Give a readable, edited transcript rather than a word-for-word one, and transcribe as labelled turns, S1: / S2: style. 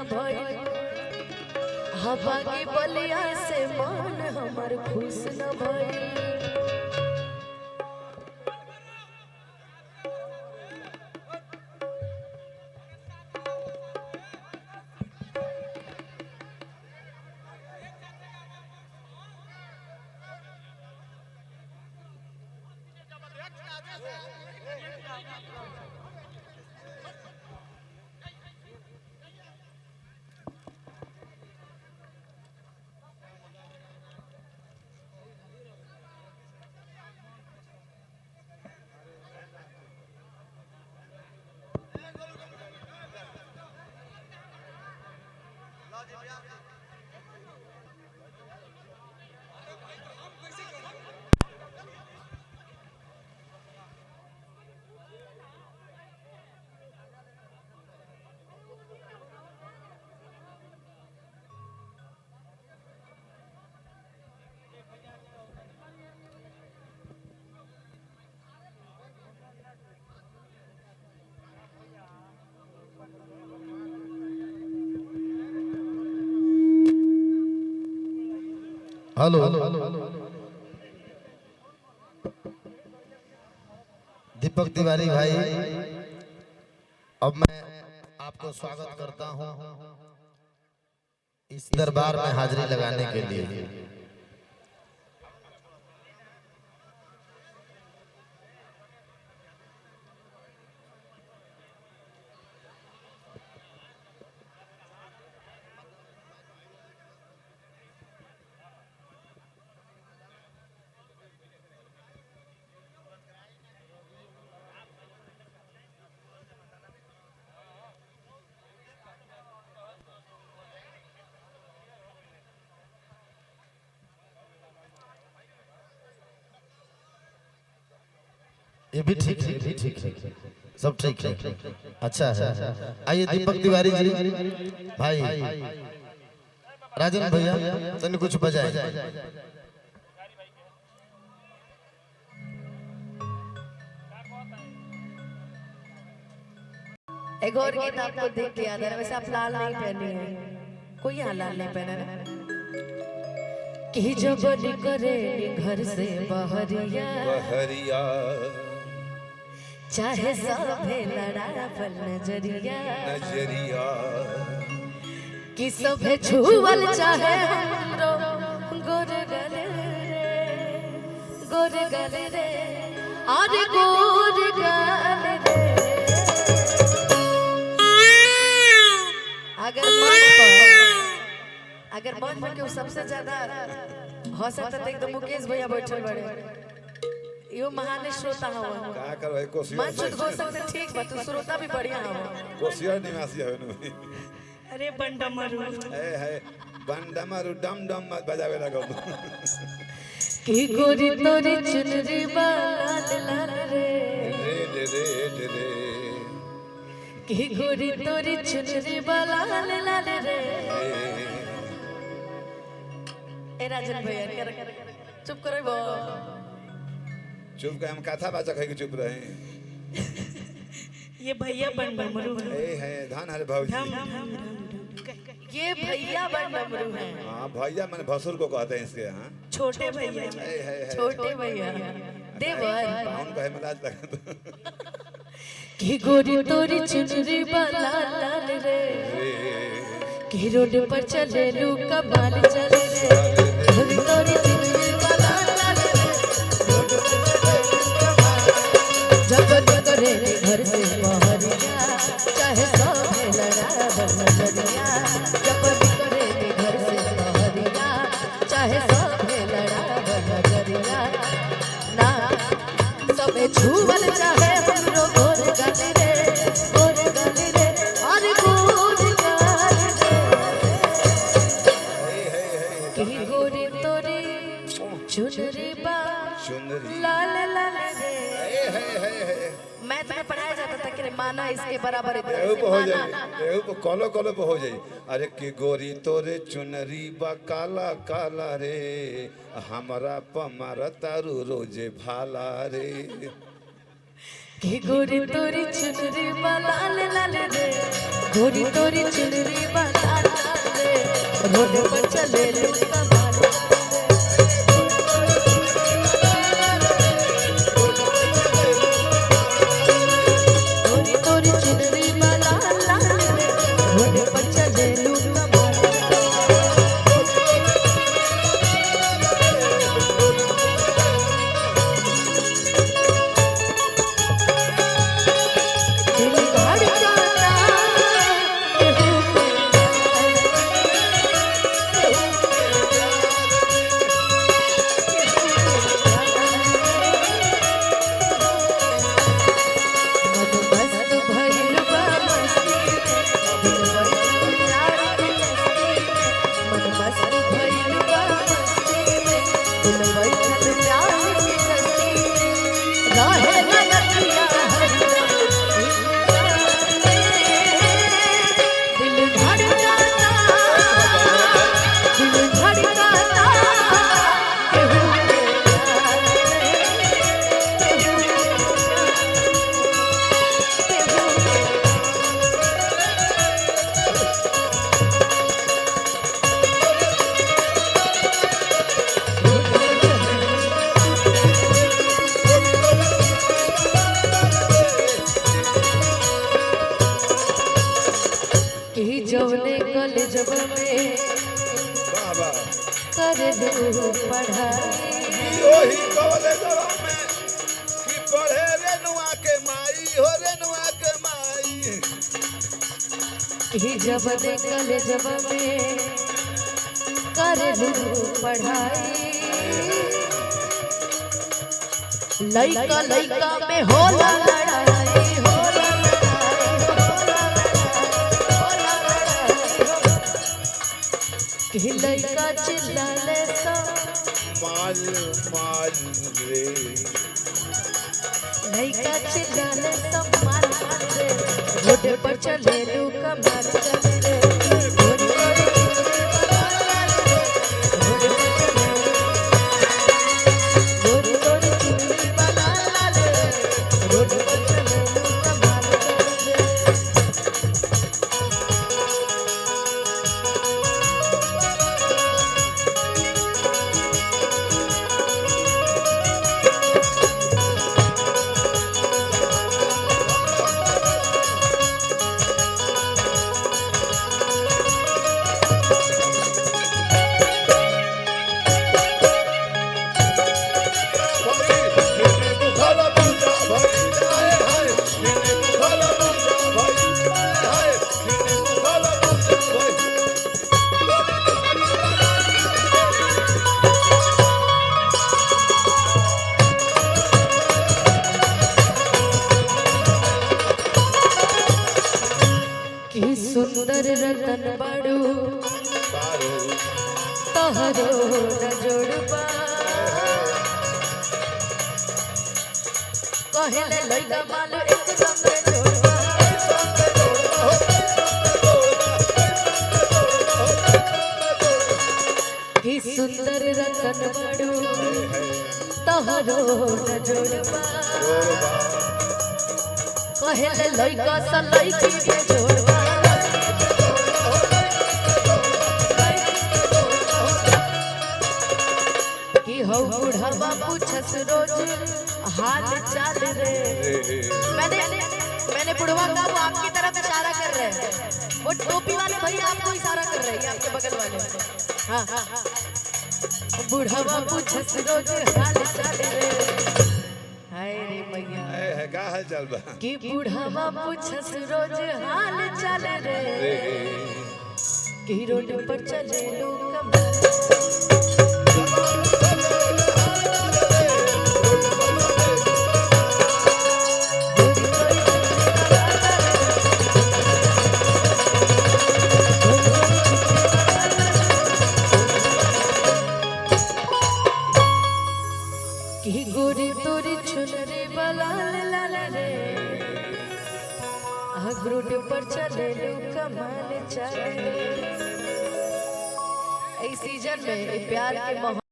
S1: न भइल हवा की बलिया से मन हमर खुश न भइल।
S2: हेलो दीपक तिवारी भाई, अब मैं आपको स्वागत करता हूं इस दरबार में हाजिरी लगाने के लिए। ये भी ठीक है, भी ठीक है, सब ठीक है, अच्छा है। आइए दीपक तिवारी जी भाई, राजन भैया तने कुछ बजाए।
S1: एक और गीत आपको देख के याद है, वैसे आप लाल नहीं पहने हैं, कोई यहाँ लाल नहीं पहना ना। कि जब निकले घर से बहरिया चाहे सभे लड़ा पर नजरिया कि सभे छुअल चाहे हमरो गोर गले रे अरे गोर गले रे। अगर मन में क्यों सबसे ज्यादा हंसता तो एकदम मुकेश भैया बैठल बड़े, यो महान श्रोता हवा
S3: का करबै कोशिश
S1: मन चुत हो सकते, ठीक बा तू श्रोता भी बढ़िया हवा
S3: कोशिश निवासी है न।
S1: अरे बंडमरू
S3: है बंडमरू डम डम मत बजावे लगो
S1: की गोरी तोरी चुनरी लाल लाल रे
S3: रे रे रे रे
S1: की गोरी तोरी चुनरी लाल लाल रे। ए राजन भैया चुप करो बो,
S3: चुप के हम कथा बाचा कह के चुप रहे।
S1: ये भैया बंडमरू
S3: है धान हरे भौजी,
S1: ये भैया बंडमरू है।
S3: हां भैया माने भसुर को कहते हैं इसके। हां
S1: छोटे भैया, छोटे भैया देवर
S3: कौन कहे मलाज लगा
S1: की गोरी तोरी चुनरी लाल लाल रे की रोड पर चले लू कबाल चले रे गोरी तोरी चुनरी लाल लाल रे रोड पर चले लू कबाल जब निकले घर से बहरिया चाहे सभे लड़ा नजरिया जब निकले घर से बहरिया चाहे सभे लड़ा नजरिया ना सबे छुअल चाहे हमरो गोर गले रे अरे गोर गले रे की गोरी तोरी चुनरी लाल लाल रे। मैथ में पढ़ाया जाता था कि माना इसके बराबर
S3: एहू पे हो जाए, एहू पे कॉलो कॉलो पे हो जाए। अरे की गोरी तोरे चुनरी बा काला काला रे हमरा पमार तारू रोजे भाला रे
S1: की गोरी तोरी चुनरी लाल लाल रे गोरी तोरी चुनरी रोड पर चले लू कमाल तोरी तोरी चुनरी वाला लाल रे रोड पर चले लू कमाल दिल धड़काता जवने कल जब में
S3: बाबा
S1: कर दू पढ़ाई
S3: ओही कॉलेजवा में कि पढ़े रेनुआ के माई हो रेनुआ के माई
S1: कि जवने कल जब में कर दू पढ़ाई लइका लइका में होला लड़ाई होला कि लइका चिल्लाले सा
S3: माल माल रे
S1: लइका चिल्लाले सा माल रे रोड पर चले लू कमाल चले रे रोड पर रोड रोड चुनरी वाला लाल रे रोड पर चले लू कमाल चले रे कि सुंदर रतन बड़ू तहरो न जोड़बा कहले लइका माल एकदम से जोड़बा कि सुंदर रतन बड़ू तहरो न जोड़बा कहले लइका सा लइकी के जोड़बा कि हो बुढ़वा पूछस रोज हाल चाल रे मैंने बुढ़वा कहा वो आपकी तरफ इशारा कर रहे हैं वो टोपी वाले भैया आपको इशारा कर रहे हैं आपके बगल वाले हाँ हाँ हाँ बुढ़वा पूछस रोज हाल चाल रे हाय रे मैया
S3: है का हाल चाल बा
S1: कि बुढ़वा पूछस रोज हाल चाल रे कि रोड पर चले लोग कमाल कि गोरी तोरी चुनरी वाला लाल रे रोड पर चले लो कमाल चले इस सीजन में प्यार के